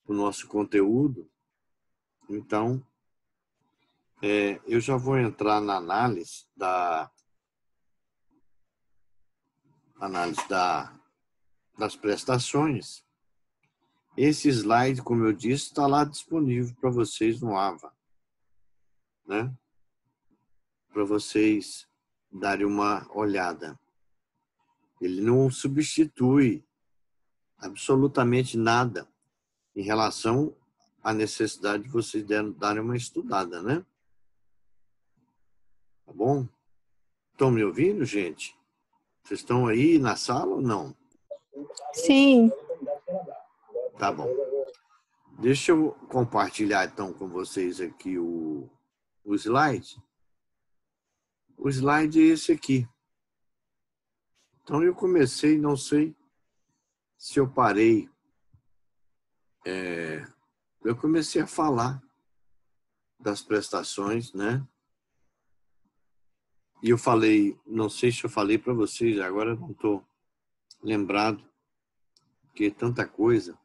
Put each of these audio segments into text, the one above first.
o nosso conteúdo. Então, eu já vou entrar na análise das prestações. Esse slide, como eu disse, está lá disponível para vocês no AVA, né? Para vocês darem uma olhada. Ele não substitui absolutamente nada em relação à necessidade de vocês darem uma estudada, né? Tá bom? Estão me ouvindo, gente? Vocês estão aí na sala ou não? Sim. Tá bom. Deixa eu compartilhar, então, com vocês aqui o slide. O slide é esse aqui. Então, eu comecei, não sei se eu parei. Eu comecei a falar das prestações, né? E eu falei, não sei se eu falei para vocês, agora não estou lembrado, porque é tanta coisa.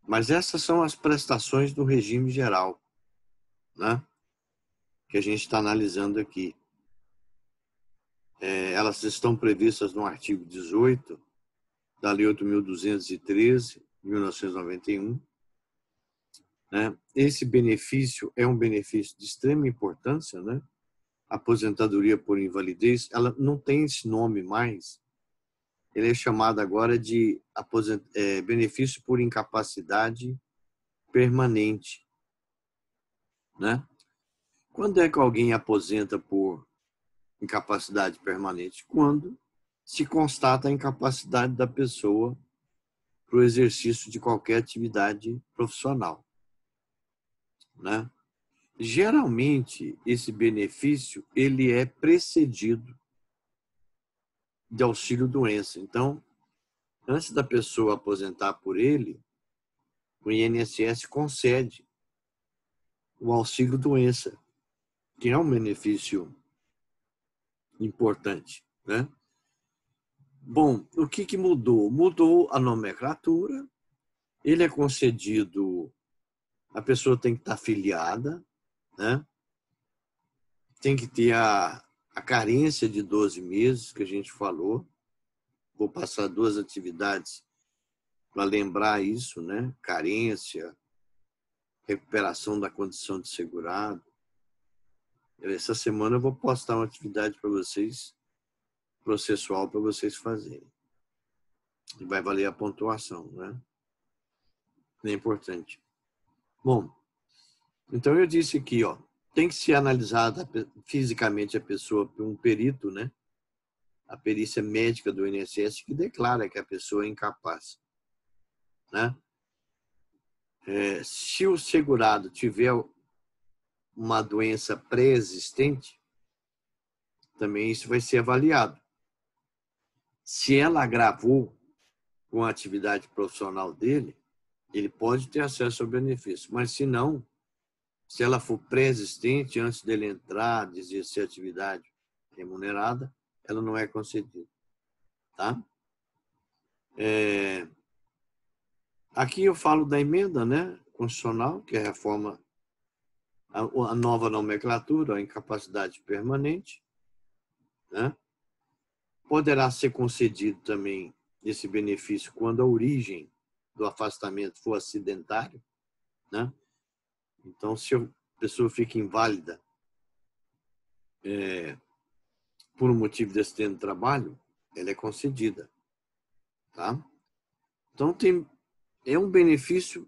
Mas essas são as prestações do regime geral, né? Que a gente está analisando aqui. Elas estão previstas no artigo 18 da Lei 8.213, de 1991. Né? Esse benefício é um benefício de extrema importância, né? Aposentadoria por invalidez, ela não tem esse nome mais. Ele é chamado agora de benefício por incapacidade permanente, né? Quando é que alguém aposenta por incapacidade permanente? Quando se constata a incapacidade da pessoa para o exercício de qualquer atividade profissional, né? Geralmente, esse benefício ele é precedido de auxílio-doença. Então, antes da pessoa aposentar por ele, o INSS concede o auxílio-doença, que é um benefício importante, né? Bom, o que mudou? Mudou a nomenclatura, ele é concedido, a pessoa tem que estar afiliada, né? Tem que ter a carência de 12 meses, que a gente falou. Vou passar 2 atividades para lembrar isso, né? Carência, recuperação da condição de segurado. Essa semana eu vou postar uma atividade para vocês, processual, para vocês fazerem. E vai valer a pontuação, né? É importante. Bom, então eu disse aqui, ó, tem que ser analisada fisicamente a pessoa por um perito, né? A perícia médica do INSS que declara que a pessoa é incapaz, né? Se o segurado tiver uma doença pré-existente, também isso vai ser avaliado. Se ela agravou com a atividade profissional dele, ele pode ter acesso ao benefício, mas se não, se ela for pré-existente, antes dele entrar, de exercer atividade remunerada, ela não é concedida, tá? Aqui eu falo da emenda, né, constitucional, que é a reforma, a nova nomenclatura, a incapacidade permanente, né? Poderá ser concedido também esse benefício quando a origem do afastamento for acidentário, né? Então, se a pessoa fica inválida por um motivo de acidente de trabalho, ela é concedida, tá? Então, é um benefício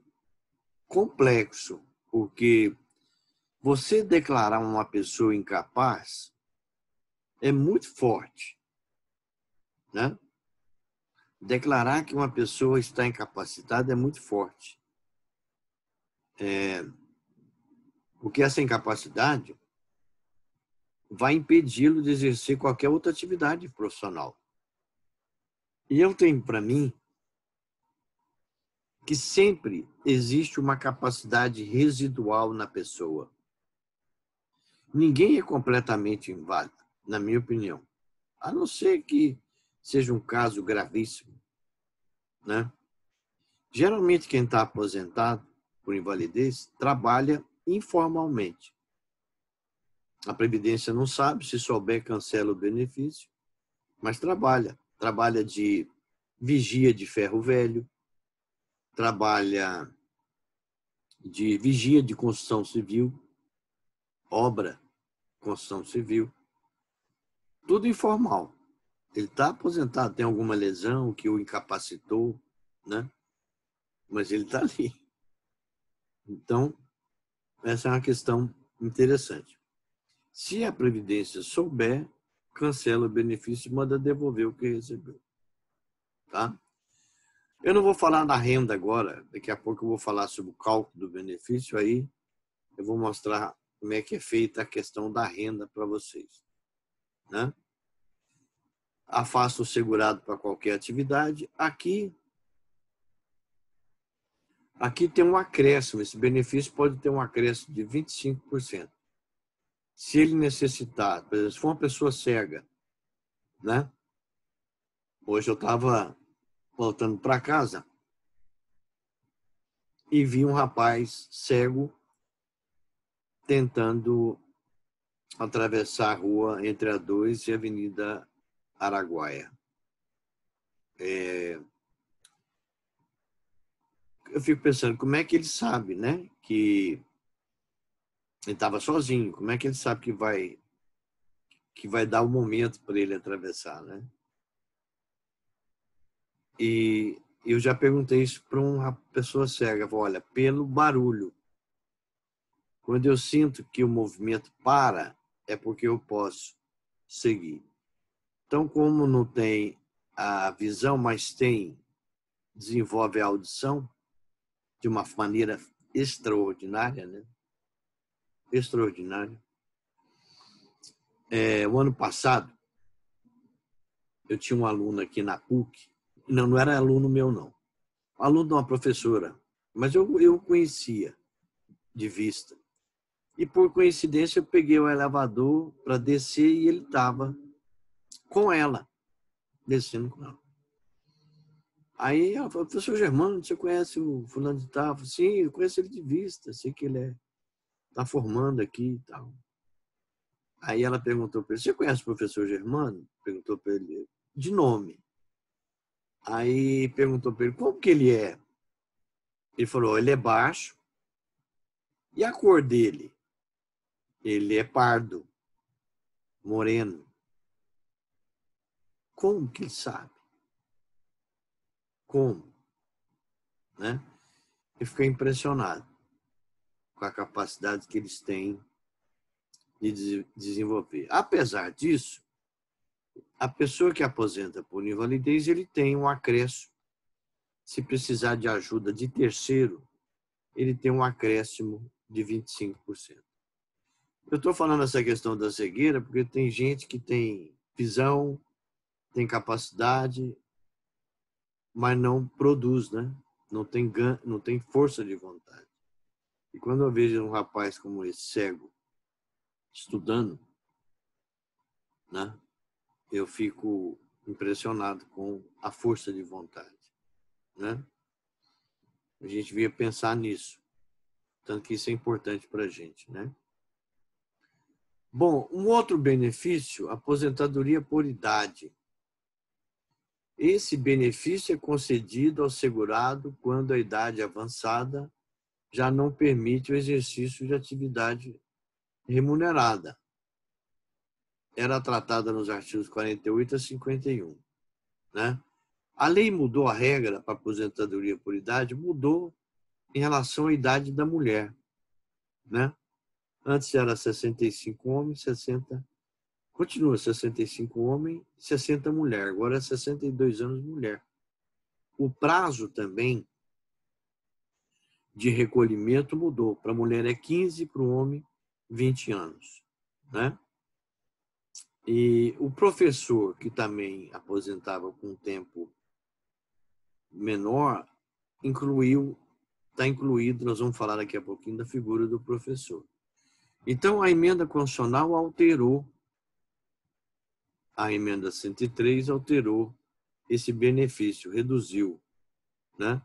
complexo, porque você declarar uma pessoa incapaz é muito forte, né? Declarar que uma pessoa está incapacitada é muito forte. Porque essa incapacidade vai impedi-lo de exercer qualquer outra atividade profissional. E eu tenho para mim que sempre existe uma capacidade residual na pessoa. Ninguém é completamente inválido, na minha opinião. A não ser que seja um caso gravíssimo, né? Geralmente, quem está aposentado por invalidez trabalha informalmente. A Previdência não sabe, se souber, cancela o benefício, mas trabalha. Trabalha de vigia de ferro velho, trabalha de vigia de construção civil, obra, construção civil, tudo informal. Ele está aposentado, tem alguma lesão que o incapacitou, né? Mas ele está ali. Então, essa é uma questão interessante. Se a Previdência souber, cancela o benefício e manda devolver o que recebeu. Tá? Eu não vou falar da renda agora, daqui a pouco eu vou falar sobre o cálculo do benefício, aí eu vou mostrar como é que é feita a questão da renda para vocês. Né? Afasta o segurado para qualquer atividade. Aqui tem um acréscimo, esse benefício pode ter um acréscimo de 25%. Se ele necessitar, por exemplo, se for uma pessoa cega, né? Hoje eu estava voltando para casa e vi um rapaz cego tentando atravessar a rua entre a 2 e a Avenida Araguaia. Eu fico pensando, como é que ele sabe, né? Que ele estava sozinho, como é que ele sabe que vai dar o momento para ele atravessar, né? E eu já perguntei isso para uma pessoa cega. Falei, olha, pelo barulho. Quando eu sinto que o movimento para, é porque eu posso seguir. Então, como não tem a visão, mas desenvolve a audição de uma maneira extraordinária, né? Extraordinária. O ano passado, eu tinha um aluno aqui na PUC, não era aluno meu, não. Aluno de uma professora, mas eu conhecia de vista. E, por coincidência, eu peguei o elevador para descer e ele estava com ela, descendo com ela. Aí ela falou, professor Germano, você conhece o fulano de tal? Eu falei, sim, eu conheço ele de vista, sei que ele está formando aqui e tal. Aí ela perguntou para ele, você conhece o professor Germano? Perguntou para ele, de nome. Aí perguntou para ele, como que ele é? Ele falou, ele é baixo. E a cor dele? Ele é pardo, moreno. Como que ele sabe? Como? Né? Eu fiquei impressionado com a capacidade que eles têm de desenvolver. Apesar disso, a pessoa que aposenta por invalidez, ele tem um acréscimo. Se precisar de ajuda de terceiro, ele tem um acréscimo de 25%. Eu estou falando essa questão da cegueira porque tem gente que tem visão, tem capacidade, mas não produz, né? Não tem força de vontade. E quando eu vejo um rapaz como esse, cego, estudando, né? Eu fico impressionado com a força de vontade, né? A gente devia pensar nisso, tanto que isso é importante para a gente, né? Bom, um outro benefício, aposentadoria por idade. Esse benefício é concedido ao segurado quando a idade avançada já não permite o exercício de atividade remunerada. Era tratada nos artigos 48 a 51, né? A lei mudou a regra para aposentadoria por idade, mudou em relação à idade da mulher, né? Antes era 65 homens, 60... Continua 65 homem, 60 mulher. Agora é 62 anos mulher. O prazo também de recolhimento mudou. Para a mulher é 15, para o homem 20 anos, né? E o professor, que também aposentava com um tempo menor, está incluído, nós vamos falar daqui a pouquinho da figura do professor. Então, a emenda constitucional alterou, a emenda 103 alterou esse benefício, reduziu, né?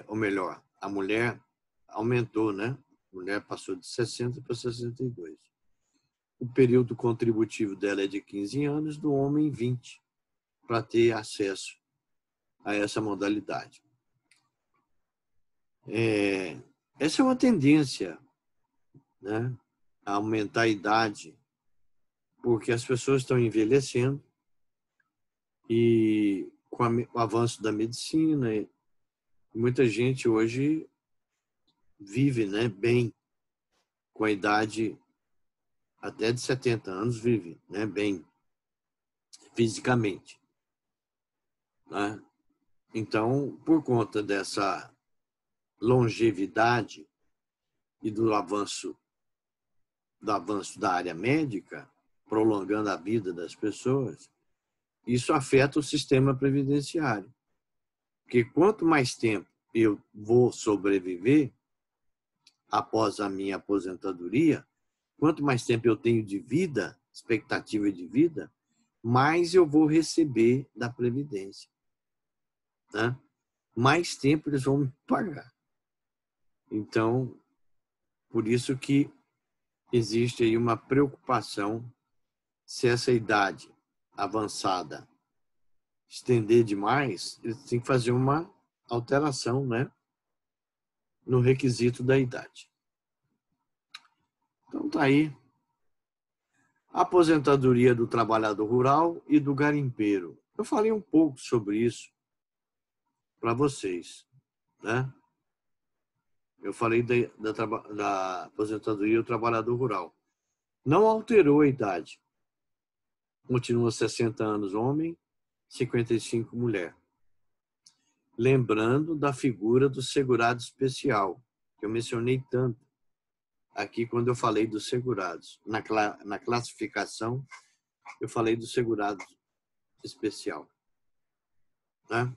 ou melhor, a mulher aumentou, né? A mulher passou de 60 para 62. O período contributivo dela é de 15 anos, do homem 20, para ter acesso a essa modalidade. Essa é uma tendência, né? A aumentar a idade, porque as pessoas estão envelhecendo e com o avanço da medicina, muita gente hoje vive, né, bem, com a idade até de 70 anos, vive, né, bem, fisicamente, né? Então, por conta dessa longevidade e do avanço da área médica, prolongando a vida das pessoas, isso afeta o sistema previdenciário. Porque quanto mais tempo eu vou sobreviver após a minha aposentadoria, quanto mais tempo eu tenho de vida, expectativa de vida, mais eu vou receber da Previdência, né? Mais tempo eles vão me pagar. Então, por isso que existe aí uma preocupação se essa idade avançada estender demais, eles têm que fazer uma alteração, né, no requisito da idade. Então, tá aí. Aposentadoria do trabalhador rural e do garimpeiro. Eu falei um pouco sobre isso para vocês, né? Eu falei da aposentadoria do trabalhador rural. Não alterou a idade. Continua 60 anos homem, 55 mulher. Lembrando da figura do segurado especial, que eu mencionei tanto aqui quando eu falei dos segurados. Na classificação, eu falei do segurado especial, né?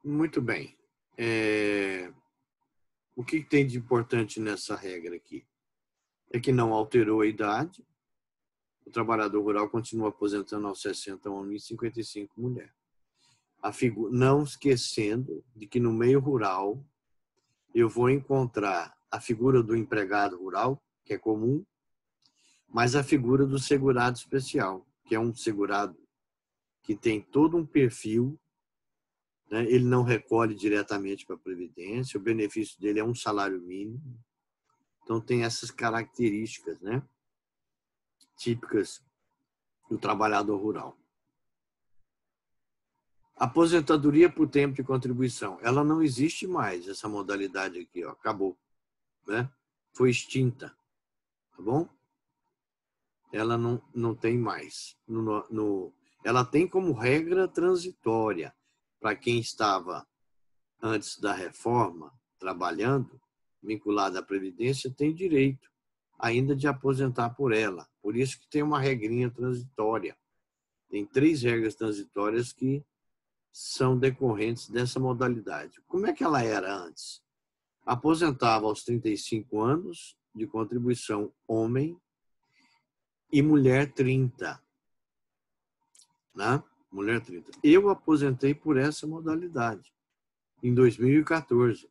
Muito bem. O que tem de importante nessa regra aqui? É que não alterou a idade. O trabalhador rural continua aposentando aos 60 homens e 55 mulher. Não esquecendo de que no meio rural eu vou encontrar a figura do empregado rural, que é comum, mas a figura do segurado especial, que é um segurado que tem todo um perfil, né? Ele não recolhe diretamente para a Previdência, o benefício dele é um salário mínimo. Então, tem essas características, né, típicas do trabalhador rural. Aposentadoria por tempo de contribuição. Ela não existe mais, essa modalidade aqui, ó, acabou, né? Foi extinta, tá bom? Ela não tem mais. Ela tem como regra transitória para quem estava antes da reforma trabalhando, vinculado à Previdência, tem direito ainda de aposentar por ela. Por isso que tem uma regrinha transitória. Tem 3 regras transitórias que são decorrentes dessa modalidade. Como é que ela era antes? Aposentava aos 35 anos de contribuição homem e mulher 30. Né? Mulher 30. Eu aposentei por essa modalidade em 2014.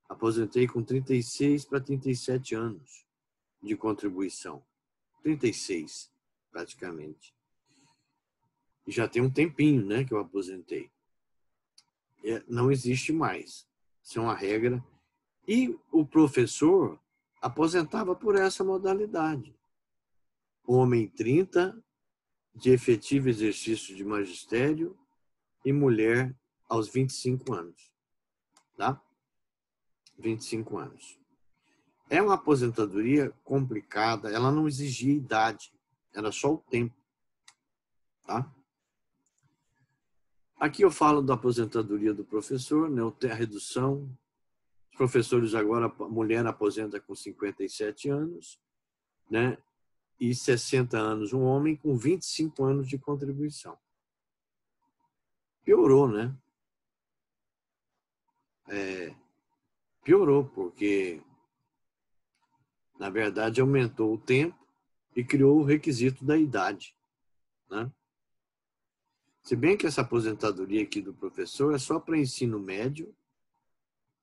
Aposentei com 36 para 37 anos de contribuição. 36, praticamente. E já tem um tempinho, né, que eu aposentei. Não existe mais. Isso é uma regra. E o professor aposentava por essa modalidade. Homem 30, de efetivo exercício de magistério, e mulher aos 25 anos. Tá? 25 anos. É uma aposentadoria complicada, ela não exigia idade, era só o tempo. Tá? Aqui eu falo da aposentadoria do professor, né, a redução. Os professores agora, a mulher aposenta com 57 anos, né, e 60 anos um homem com 25 anos de contribuição. Piorou, né? Piorou, porque, na verdade, aumentou o tempo e criou o requisito da idade, né? Se bem que essa aposentadoria aqui do professor é só para ensino médio,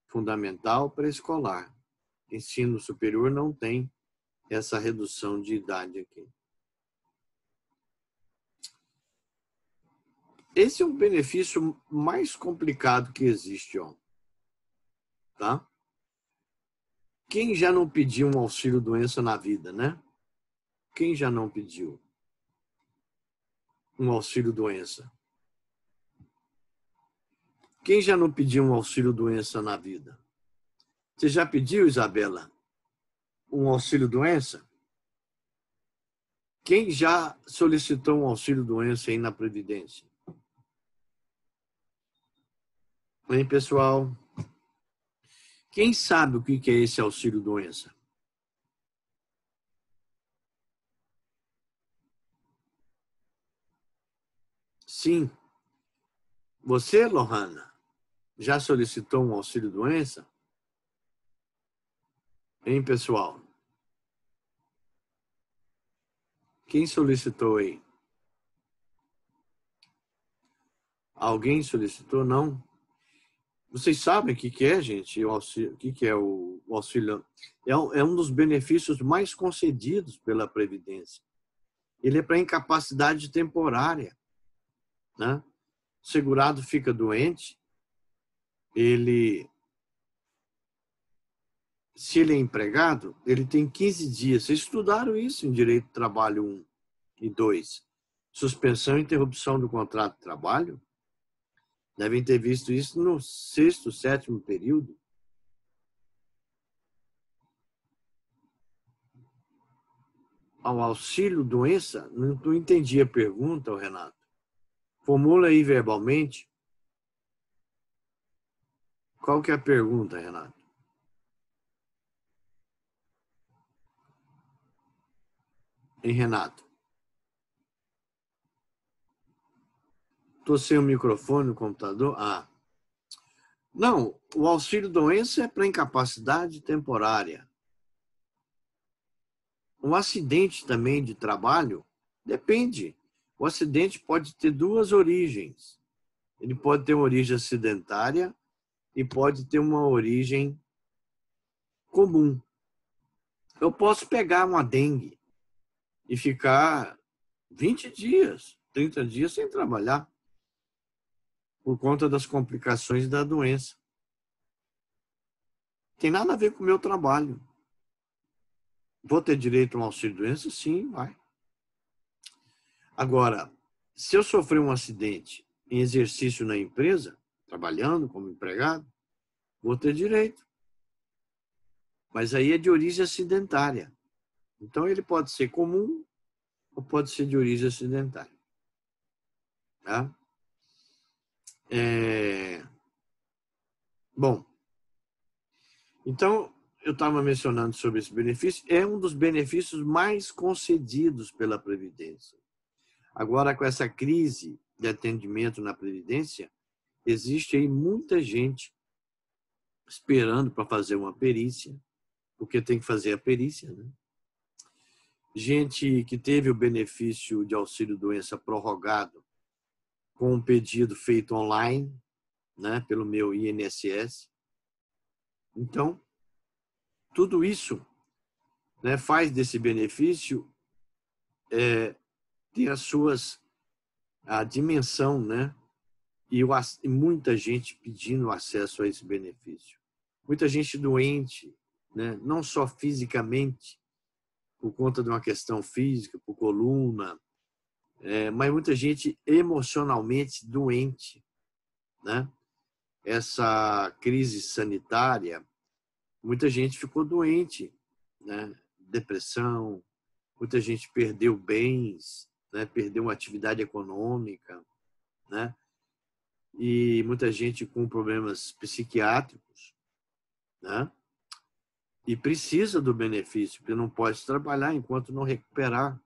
fundamental, pré-escolar. Ensino superior não tem essa redução de idade aqui. Esse é um benefício mais complicado que existe, ó. Tá? Quem já não pediu um auxílio-doença na vida, né? Quem já não pediu um auxílio-doença? Quem já não pediu um auxílio-doença na vida? Você já pediu, Isabela, um auxílio-doença? Quem já solicitou um auxílio-doença aí na Previdência? Hein, pessoal? Quem sabe o que é esse auxílio-doença? Sim. Você, Lohana, já solicitou um auxílio-doença? Hein, pessoal? Quem solicitou aí? Alguém solicitou? Não? Vocês sabem o que é, gente? O que é o auxílio? É um dos benefícios mais concedidos pela Previdência. Ele é para incapacidade temporária, né? O segurado fica doente, se ele é empregado, ele tem 15 dias. Vocês estudaram isso em Direito do Trabalho 1 e 2. Suspensão e interrupção do contrato de trabalho. Devem ter visto isso no 6º, 7º período. Ao auxílio-doença, não entendi a pergunta, Renato. Formula aí verbalmente. Qual que é a pergunta, Renato? Hein, Renato? Estou sem o microfone no computador? Ah. Não, o auxílio-doença é para incapacidade temporária. Um acidente também de trabalho depende. O acidente pode ter duas origens. Ele pode ter uma origem acidentária e pode ter uma origem comum. Eu posso pegar uma dengue e ficar 20 dias, 30 dias sem trabalhar por conta das complicações da doença. Tem nada a ver com o meu trabalho. Vou ter direito a um auxílio-doença? Sim, vai. Agora, se eu sofrer um acidente em exercício na empresa, trabalhando como empregado, vou ter direito. Mas aí é de origem acidentária. Então, ele pode ser comum ou pode ser de origem acidentária. Tá? Bom, então, eu estava mencionando sobre esse benefício. É um dos benefícios mais concedidos pela Previdência. Agora, com essa crise de atendimento na Previdência, existe aí muita gente esperando para fazer uma perícia, porque tem que fazer a perícia, né? Gente que teve o benefício de auxílio-doença prorrogado com um pedido feito online, né, pelo meu INSS. Então, tudo isso, né, faz desse benefício ter a dimensão, né, e muita gente pedindo acesso a esse benefício. Muita gente doente, né, não só fisicamente, por conta de uma questão física, por coluna, mas muita gente emocionalmente doente, né? Essa crise sanitária, muita gente ficou doente, né? Depressão, muita gente perdeu bens, né? Perdeu atividade econômica, né? E muita gente com problemas psiquiátricos, né? E precisa do benefício, porque não pode trabalhar enquanto não recuperar.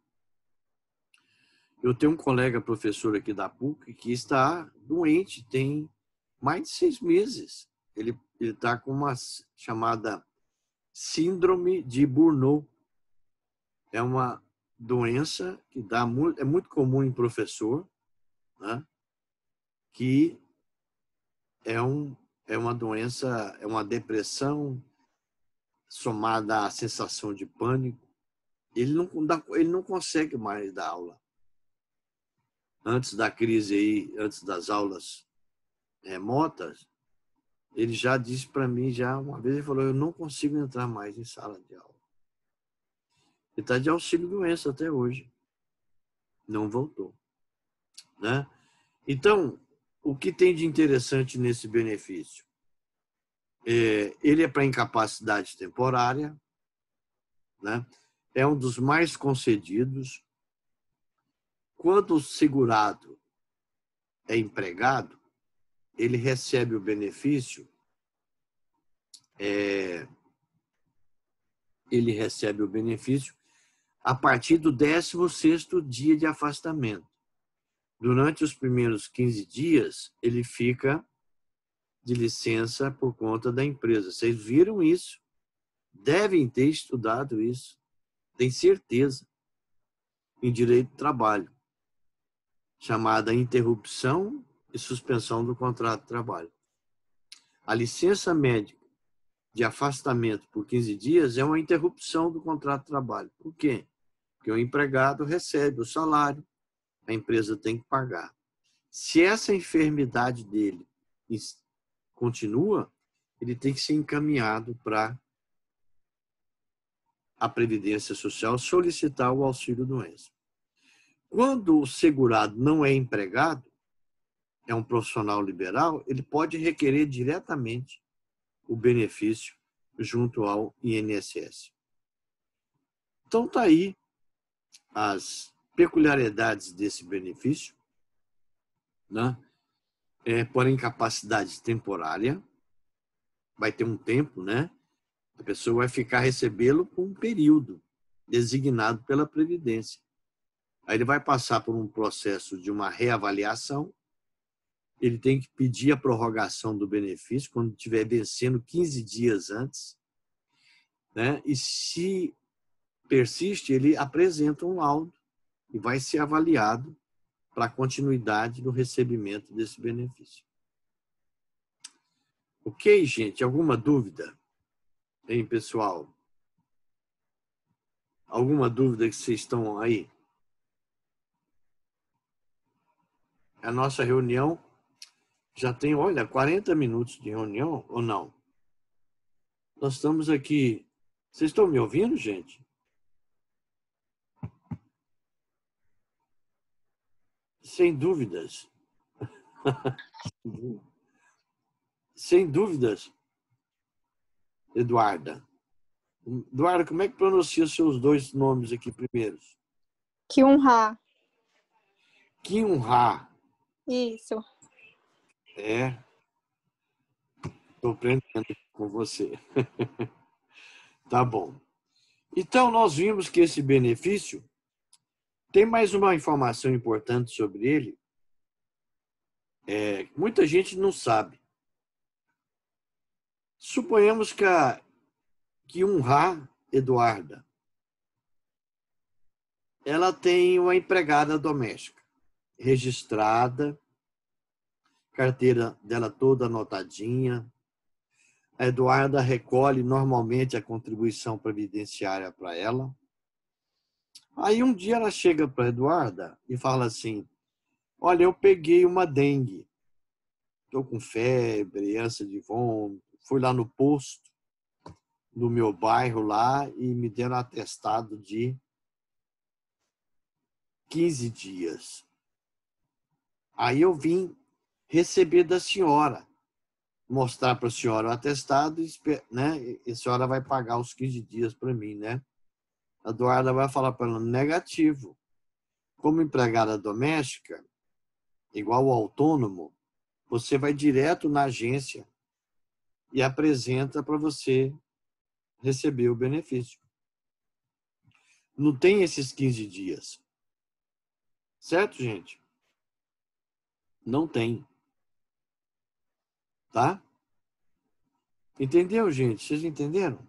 Eu tenho um colega professor aqui da PUC que está doente, tem mais de 6 meses. Ele está com uma chamada síndrome de Burnout. É uma doença que é muito comum em professor, né? que é uma doença, é uma depressão somada à sensação de pânico. Ele não consegue mais dar aula. Antes da crise aí, antes das aulas remotas, ele já disse para mim, já uma vez ele falou, eu não consigo entrar mais em sala de aula. Ele está de auxílio-doença até hoje. Não voltou. Né? Então, o que tem de interessante nesse benefício? Ele é para incapacidade temporária, né? É um dos mais concedidos. Quando o segurado é empregado, ele recebe o benefício, a partir do 16º dia de afastamento. Durante os primeiros 15 dias, ele fica de licença por conta da empresa. Vocês viram isso? Devem ter estudado isso. Tem certeza. Em direito do trabalho. Chamada interrupção e suspensão do contrato de trabalho. A licença médica de afastamento por 15 dias é uma interrupção do contrato de trabalho. Por quê? Porque o empregado recebe o salário, a empresa tem que pagar. Se essa enfermidade dele continua, ele tem que ser encaminhado para a Previdência Social solicitar o auxílio-doença. Quando o segurado não é empregado, é um profissional liberal, ele pode requerer diretamente o benefício junto ao INSS. Então, está aí as peculiaridades desse benefício, né? Por incapacidade temporária, vai ter um tempo, né? A pessoa vai ficar recebê-lo por um período designado pela Previdência. Aí ele vai passar por um processo de uma reavaliação, ele tem que pedir a prorrogação do benefício quando estiver vencendo 15 dias antes, né? E se persiste, ele apresenta um laudo e vai ser avaliado para a continuidade do recebimento desse benefício. Ok, gente? Alguma dúvida? Hein, pessoal? Alguma dúvida que vocês estão aí? A nossa reunião já tem, olha, 40 minutos de reunião ou não? Nós estamos aqui. Vocês estão me ouvindo, gente? Sem dúvidas. Sem dúvidas, Eduarda. Eduarda, como é que pronuncia os seus dois nomes aqui primeiros? Kyun-ha. Kyun-ha. Isso. Estou aprendendo com você. Tá bom. Então, nós vimos que esse benefício tem mais uma informação importante sobre ele. Muita gente não sabe. Suponhamos que a Kyun-ha Eduarda, ela tem uma empregada doméstica, registrada, carteira dela toda anotadinha. A Eduarda recolhe normalmente a contribuição previdenciária para ela. Aí um dia ela chega para a Eduarda e fala assim, olha, eu peguei uma dengue, estou com febre, ânsia de vômito, fui lá no posto do meu bairro lá e me deram atestado de 15 dias. Aí eu vim receber da senhora, mostrar para a senhora o atestado, né? E a senhora vai pagar os 15 dias para mim, né? A Eduarda vai falar para ela, negativo. Como empregada doméstica, igual o autônomo, você vai direto na agência e apresenta para você receber o benefício. Não tem esses 15 dias. Certo, gente? Não tem. Tá? Entendeu, gente? Vocês entenderam?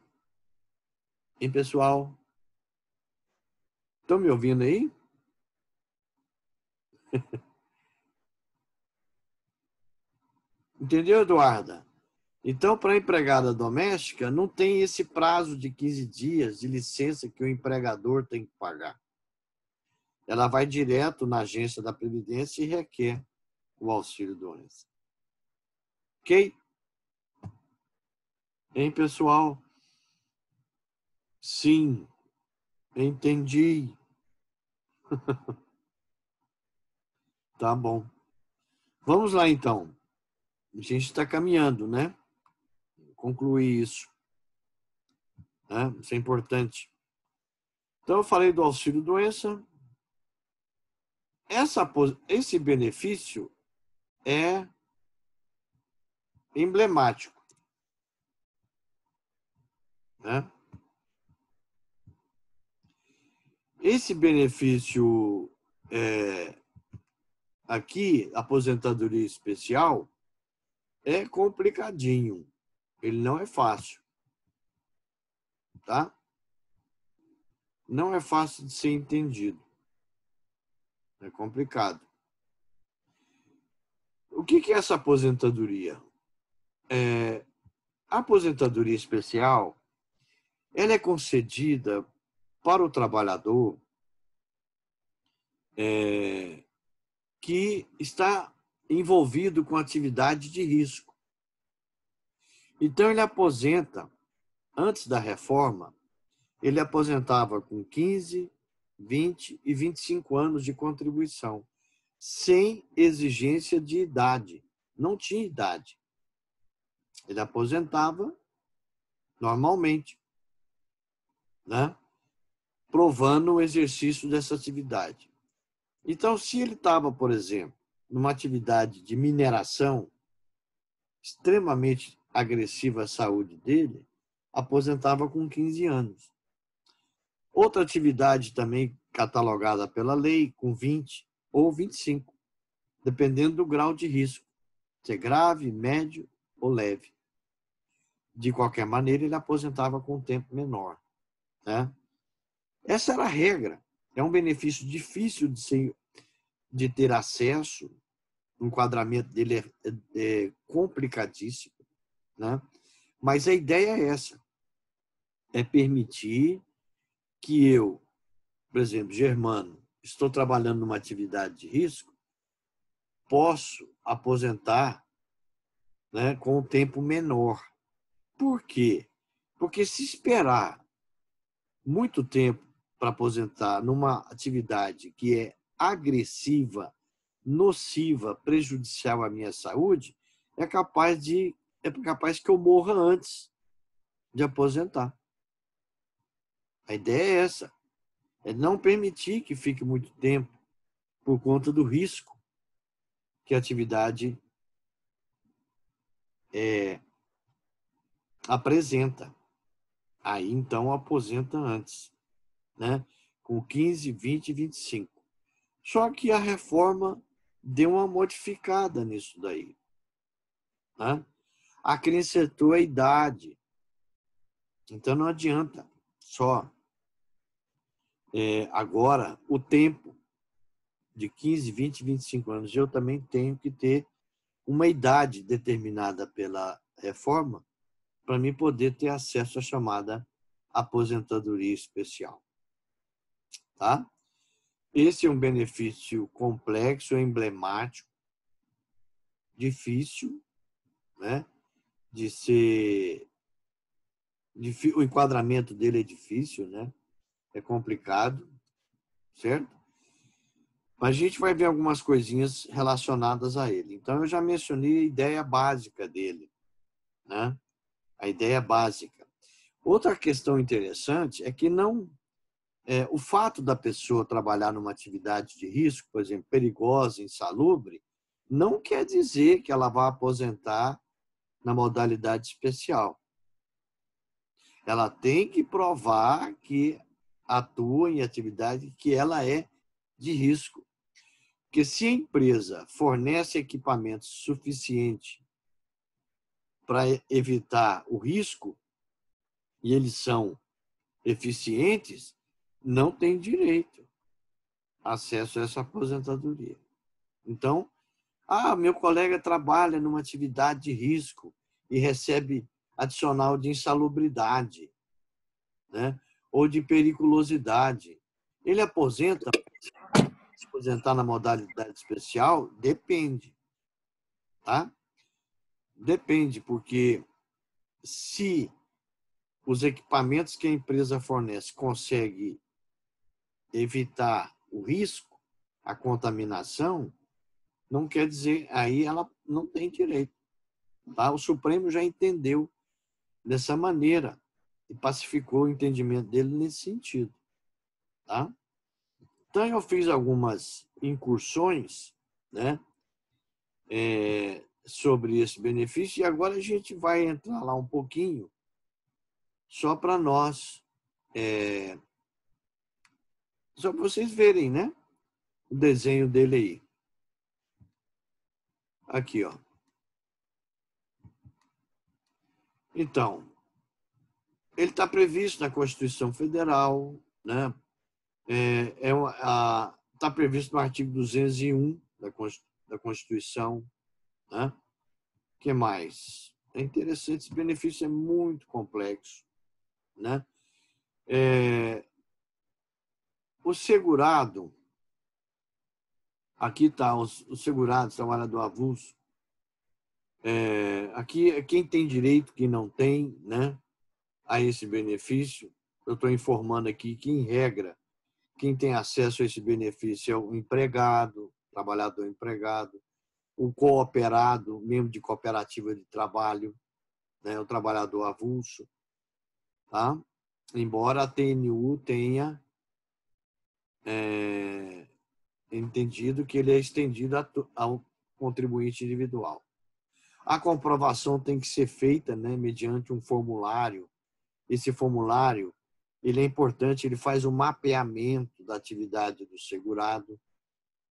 E pessoal? Estão me ouvindo aí? Entendeu, Eduarda? Então, para a empregada doméstica, não tem esse prazo de 15 dias de licença que o empregador tem que pagar. Ela vai direto na agência da Previdência e requer o auxílio-doença. Ok? Hein, pessoal? Sim, entendi. Tá bom. Vamos lá, então. A gente está caminhando, né? Concluir isso. Né? Isso é importante. Então, eu falei do auxílio-doença. Esse benefício é emblemático, né? Esse benefício aqui, aposentadoria especial, é complicadinho. Ele não é fácil, tá? Não é fácil de ser entendido. É complicado. O que é essa aposentadoria? A aposentadoria especial, ela é concedida para o trabalhador que está envolvido com atividade de risco. Então, ele aposenta, antes da reforma, ele aposentava com 15, 20 e 25 anos de contribuição, sem exigência de idade. Não tinha idade. Ele aposentava normalmente, né? Provando o exercício dessa atividade. Então, se ele estava, por exemplo, numa atividade de mineração extremamente agressiva à saúde dele, aposentava com 15 anos. Outra atividade também catalogada pela lei, com 20 ou 25, dependendo do grau de risco, se é grave, médio ou leve. De qualquer maneira, ele aposentava com um tempo menor, né? Essa era a regra. É um benefício difícil de ter acesso, o enquadramento dele é complicadíssimo, né? Mas a ideia é essa, é permitir que eu, por exemplo, Germano, estou trabalhando numa atividade de risco, posso aposentar, né, com um tempo menor. Por quê? Porque se esperar muito tempo para aposentar numa atividade que é agressiva, nociva, prejudicial à minha saúde, é capaz que eu morra antes de aposentar. A ideia é essa, é não permitir que fique muito tempo por conta do risco que a atividade apresenta. Aí, então, aposenta antes, né? Com 15, 20 e 25. Só que a reforma deu uma modificada nisso daí, né? Acrescentou a idade. Então, não adianta só agora o tempo de 15, 20, 25 anos. Eu também tenho que ter uma idade determinada pela reforma para mim poder ter acesso à chamada aposentadoria especial. Tá? Esse é um benefício complexo, emblemático, difícil, né? De ser... O enquadramento dele é difícil, né? É complicado, certo? Mas a gente vai ver algumas coisinhas relacionadas a ele. Então, eu já mencionei a ideia básica dele, né? A ideia básica. Outra questão interessante é que o fato da pessoa trabalhar numa atividade de risco, por exemplo, perigosa, insalubre, não quer dizer que ela vá aposentar na modalidade especial. Ela tem que provar que atua em atividade que ela é de risco. Porque se a empresa fornece equipamento suficiente para evitar o risco, e eles são eficientes, não tem direito a acesso a essa aposentadoria. Então, Ah, meu colega trabalha numa atividade de risco e recebe adicional de insalubridade, né? Ou de periculosidade. Ele aposenta, se aposentar na modalidade especial? Depende, tá? Depende, porque se os equipamentos que a empresa fornece conseguem evitar o risco, a contaminação, não quer dizer, aí ela não tem direito. Tá? O Supremo já entendeu dessa maneira e pacificou o entendimento dele nesse sentido. Tá? Então, eu fiz algumas incursões, né, sobre esse benefício e agora a gente vai entrar lá um pouquinho só para nós, só para vocês verem, né, o desenho dele aí. Aqui, ó. Então, ele está previsto na Constituição Federal, né? Está previsto no artigo 201 da Constituição, né? O que mais? É interessante, esse benefício é muito complexo, né? O segurado, aqui está o segurado, trabalhador avulso, aqui é quem tem direito, quem não tem, né, a esse benefício. Eu estou informando aqui que, em regra, quem tem acesso a esse benefício é o empregado, trabalhador empregado, o cooperado, membro de cooperativa de trabalho, né, o trabalhador avulso, tá? Embora a TNU tenha entendido que ele é estendido ao contribuinte individual. A comprovação tem que ser feita, né, mediante um formulário. Esse formulário, ele é importante, ele faz um mapeamento da atividade do segurado,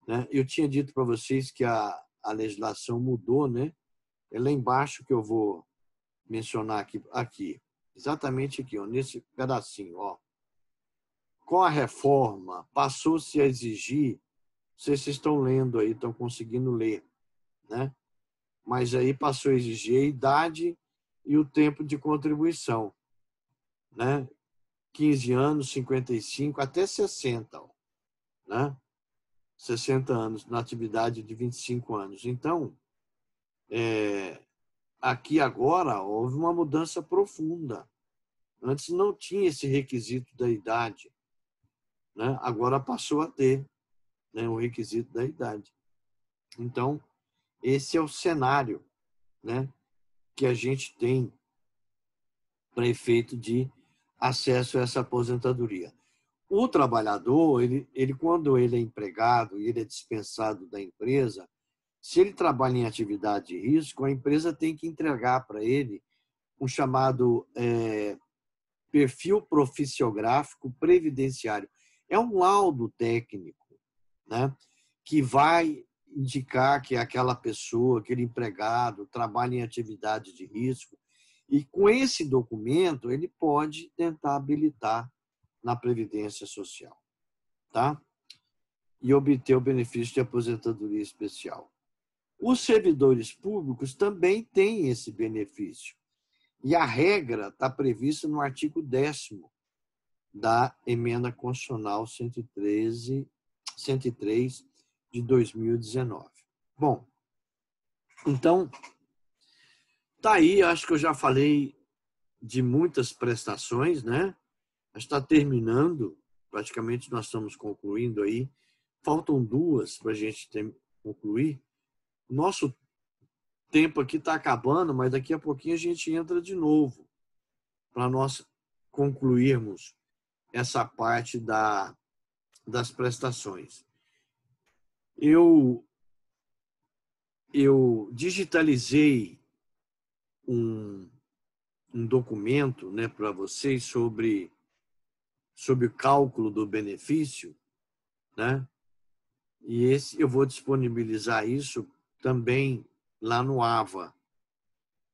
né? Eu tinha dito para vocês que a legislação mudou, né? É lá embaixo que eu vou mencionar aqui, exatamente aqui, ó, nesse pedacinho, ó. Com a reforma, passou-se a exigir, não sei se vocês estão lendo aí, estão conseguindo ler, né? Mas aí passou a exigir a idade e o tempo de contribuição, né? 15 anos, 55, até 60, ó, né? 60 anos, na atividade de 25 anos. Então, aqui agora houve uma mudança profunda. Antes não tinha esse requisito da idade, né? Agora passou a ter, né, o requisito da idade. Então, esse é o cenário, né, que a gente tem para efeito de acesso a essa aposentadoria. O trabalhador, quando ele é empregado e ele é dispensado da empresa, se ele trabalha em atividade de risco, a empresa tem que entregar para ele um chamado perfil profissiográfico previdenciário. É um laudo técnico, né, que vai indicar que aquela pessoa, aquele empregado, trabalha em atividade de risco. E com esse documento, ele pode tentar habilitar na Previdência Social, tá? E obter o benefício de aposentadoria especial. Os servidores públicos também têm esse benefício. E a regra está prevista no artigo 10º da Emenda Constitucional 103 de 2019. Bom, então, tá aí, acho que eu já falei de muitas prestações, né? Está terminando, praticamente nós estamos concluindo aí. Faltam 2 para a gente concluir. Nosso tempo aqui está acabando, mas daqui a pouquinho a gente entra de novo para nós concluirmos essa parte das prestações. Eu digitalizei um documento, né, para vocês sobre o cálculo do benefício, né? E eu vou disponibilizar isso também lá no AVA.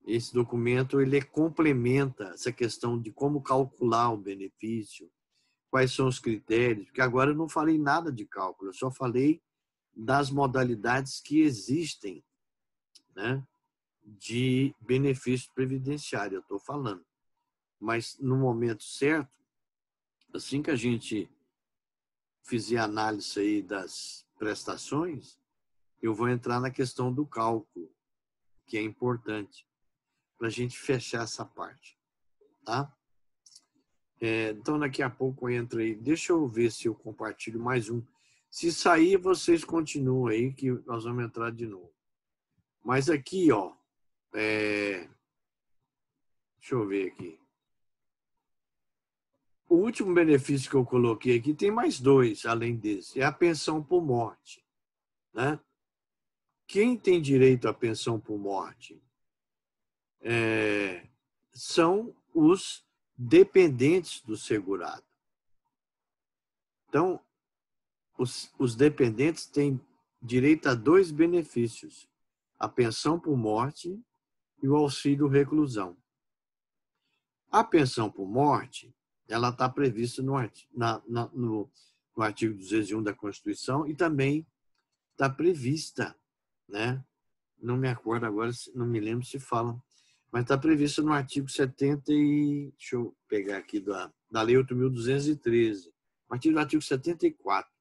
Esse documento ele complementa essa questão de como calcular o benefício, quais são os critérios, porque agora eu não falei nada de cálculo, eu só falei das modalidades que existem, né, de benefício previdenciário, eu estou falando. Mas, no momento certo, assim que a gente fizer a análise aí das prestações, eu vou entrar na questão do cálculo, que é importante, para a gente fechar essa parte. Tá? Então, daqui a pouco eu entro aí. Deixa eu ver se eu compartilho mais um. Se sair, vocês continuam aí, que nós vamos entrar de novo. Mas aqui, ó, deixa eu ver aqui. O último benefício que eu coloquei aqui, tem mais dois, além desse, é a pensão por morte. Né? Quem tem direito à pensão por morte são os dependentes do segurado. Então, os dependentes têm direito a dois benefícios: a pensão por morte e o auxílio reclusão. A pensão por morte, ela está prevista no artigo 201 da Constituição e também está prevista, né? Não me acordo agora, não me lembro se fala, mas está prevista no artigo 70 e... Deixa eu pegar aqui da Lei 8.213, a partir do artigo 74.